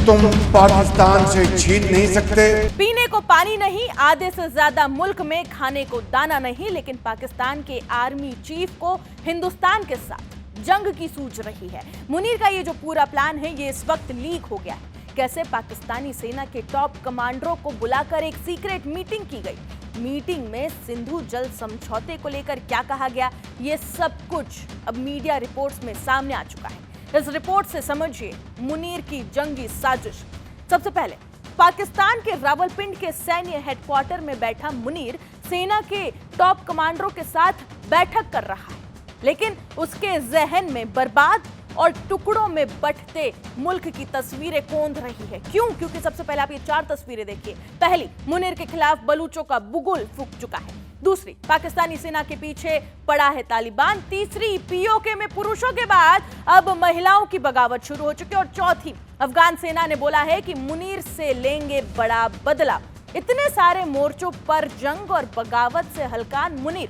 तुम पाकिस्तान से छीन नहीं सकते। पीने को पानी नहीं, आधे से ज्यादा मुल्क में खाने को दाना नहीं, लेकिन पाकिस्तान के आर्मी चीफ को हिंदुस्तान के साथ जंग की सूझ रही है। मुनीर का ये जो पूरा प्लान है ये इस वक्त लीक हो गया है। कैसे पाकिस्तानी सेना के टॉप कमांडरों को बुलाकर एक सीक्रेट मीटिंग की गई। मीटिंग में सिंधु जल समझौते को लेकर क्या कहा गया, ये सब कुछ अब मीडिया रिपोर्ट्स में सामने आ चुका है। इस रिपोर्ट से समझिए मुनीर की जंगी साजिश। सबसे पहले पाकिस्तान के रावलपिंडी के सैन्य हेडक्वार्टर में बैठा मुनीर सेना के टॉप कमांडरों के साथ बैठक कर रहा है, लेकिन उसके जहन में बर्बाद और टुकड़ों में बंटते मुल्क की तस्वीरें कौंध रही है। क्यों? क्योंकि सबसे पहले आप ये 4 तस्वीरें देखिए। पहली, मुनीर के खिलाफ बलूचों का बुगुल फूंक चुका है। दूसरी, पाकिस्तानी सेना के पीछे पड़ा है तालिबान। तीसरी, पीओके में पुरुषों के बाद अब महिलाओं की बगावत शुरू हो चुकी है। और चौथी, अफगान सेना ने बोला है कि मुनीर से लेंगे बड़ा बदला। इतने सारे मोर्चों पर जंग और बगावत से हलकान मुनीर।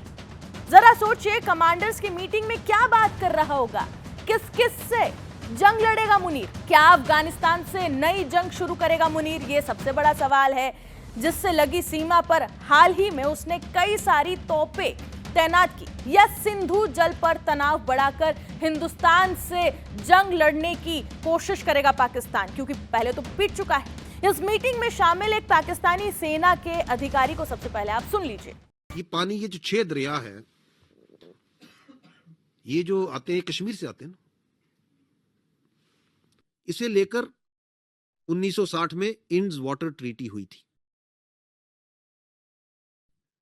जरा सोचिए, कमांडर्स की मीटिंग में क्या बात कर रहा होगा। किस किस से जंग लड़ेगा मुनीर? क्या अफगानिस्तान से नई जंग शुरू करेगा मुनीर? ये सबसे बड़ा सवाल है, जिससे लगी सीमा पर हाल ही में उसने कई सारी तोपें तैनात की, या सिंधु जल पर तनाव बढ़ाकर हिंदुस्तान से जंग लड़ने की कोशिश करेगा पाकिस्तान, क्योंकि पहले तो पिट चुका है। इस मीटिंग में शामिल एक पाकिस्तानी सेना के अधिकारी को सबसे पहले आप सुन लीजिए। ये पानी, ये जो 6 दरिया है, ये जो आते हैं कश्मीर से आते हैं ना, इसे लेकर 1960 में इंड्स वाटर ट्रीटी हुई थी,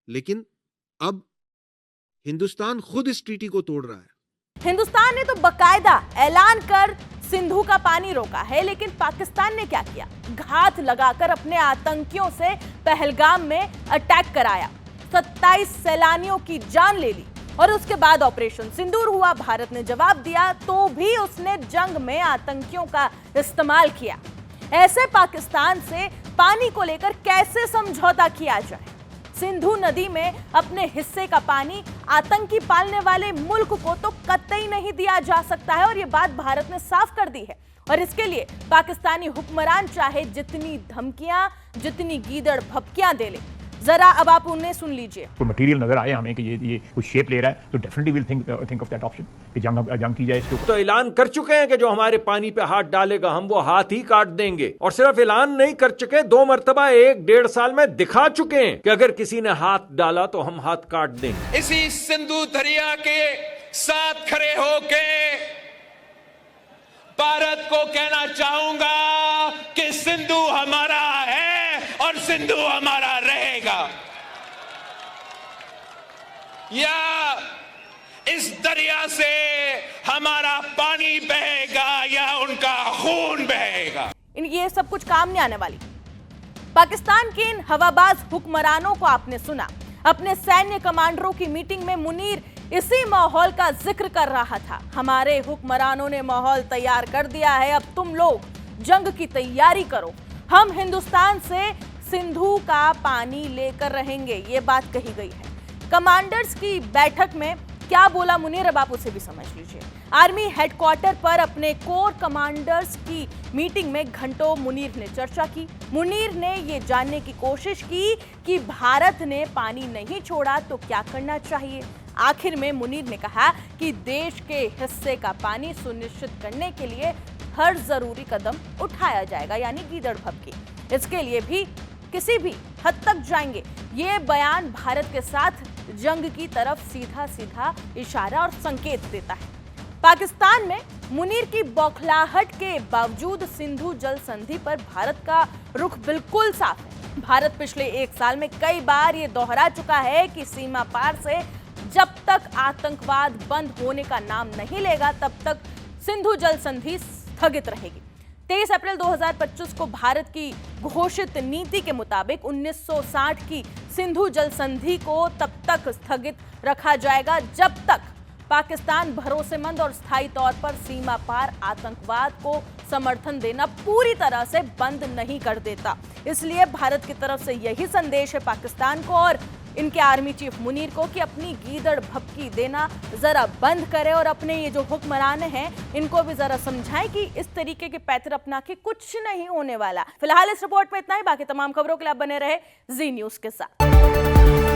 लेकिन अब हिंदुस्तान खुद इस ट्रीटी को तोड़ रहा है। हिंदुस्तान ने तो बकायदा ऐलान कर सिंधु का पानी रोका है, लेकिन पाकिस्तान ने क्या किया? घात लगाकर अपने आतंकियों से पहलगाम में अटैक कराया, 27 सैलानियों की जान ले ली, और उसके बाद ऑपरेशन सिंदूर हुआ। भारत ने जवाब दिया, तो भी उसने जंग में आतंकियों का इस्तेमाल किया। ऐसे पाकिस्तान से पानी को लेकर कैसे समझौता किया जाए? सिंधु नदी में अपने हिस्से का पानी आतंकी पालने वाले मुल्क को तो कतई नहीं दिया जा सकता है, और यह बात भारत ने साफ कर दी है। और इसके लिए पाकिस्तानी हुक्मरान चाहे जितनी धमकियां, जितनी गीदड़ भपकियां दे ले। जरा अब आप उन्हें सुन लीजिए। कोई मटेरियल नजर आए हमें कि ये कुछ शेप ले रहा है, तो definitely will think of that option कि जंग की जाए इसके ऊपर। तो ऐलान कर चुके हैं कि जो हमारे पानी पे हाथ डालेगा हम वो हाथ ही काट देंगे। और सिर्फ ऐलान नहीं कर चुके, 2 मरतबा 1-1.5 साल में दिखा चुके हैं कि अगर किसी ने हाथ डाला तो हम हाथ काट देंगे। इसी सिंधु दरिया के साथ खड़े होके भारत को कहना चाहूंगा कि सिंधु हमारा है और सिंधु हमारा रहेगा। या इस दरिया से हमारा पानी बहेगा या उनका खून बहेगा। ये सब कुछ काम नहीं आने वाली। पाकिस्तान के इन हवाबाज हुक्मरानों को आपने सुना। अपने सैन्य कमांडरों की मीटिंग में मुनीर इसी माहौल का जिक्र कर रहा था। हमारे हुक्मरानों ने माहौल तैयार कर दिया है, अब तुम लोग जंग की तैयारी करो। हम हिंदुस्तान से सिंधु का पानी लेकर रहेंगे, ये बात कही गई है। कमांडर्स की बैठक में क्या बोला मुनीर, अब आप उसे भी समझ लीजिए। आर्मी हेडक्वार्टर पर अपने कोर कमांडर्स की मीटिंग में घंटों मुनीर ने चर्चा की। मुनीर ने ये जानने की कोशिश की कि भारत ने पानी नहीं छोड़ा तो क्या करना चाहिए। आखिर में मुनीर ने कहा कि देश के हिस्से का पानी सुनिश्चित करने के लिए हर जरूरी कदम उठाया जाएगा, यानी गीदड़ भपकी। इसके लिए भी किसी भी हद तक जाएंगे। ये बयान भारत के साथ जंग की तरफ सीधा सीधा इशारा और संकेत देता है। पाकिस्तान में मुनीर की बौखलाहट के बावजूद सिंधु जल संधि पर भारत का रुख बिल्कुल साफ है। भारत पिछले 1 साल में कई बार ये दोहरा चुका है कि सीमा पार से जब तक आतंकवाद बंद होने का नाम नहीं लेगा, तब तक सिंधु जल संधि स्थगित रहेगी। 23 अप्रैल 2025 को भारत की घोषित नीति के मुताबिक 1960 की सिंधु जल संधि को तब तक स्थगित रखा जाएगा जब तक पाकिस्तान भरोसेमंद और स्थायी तौर पर सीमा पार आतंकवाद को समर्थन देना पूरी तरह से बंद नहीं कर देता। इसलिए भारत की तरफ से यही संदेश है पाकिस्तान को, और इनके आर्मी चीफ मुनीर को कि अपनी गीदड़ भपकी देना जरा बंद करे और अपने ये जो हुक्मरान हैं इनको भी जरा समझाएं कि इस तरीके के पैतरे अपना के कुछ नहीं होने वाला। फिलहाल इस रिपोर्ट में इतना ही। बाकी तमाम खबरों के लिए आप बने रहे जी न्यूज के साथ।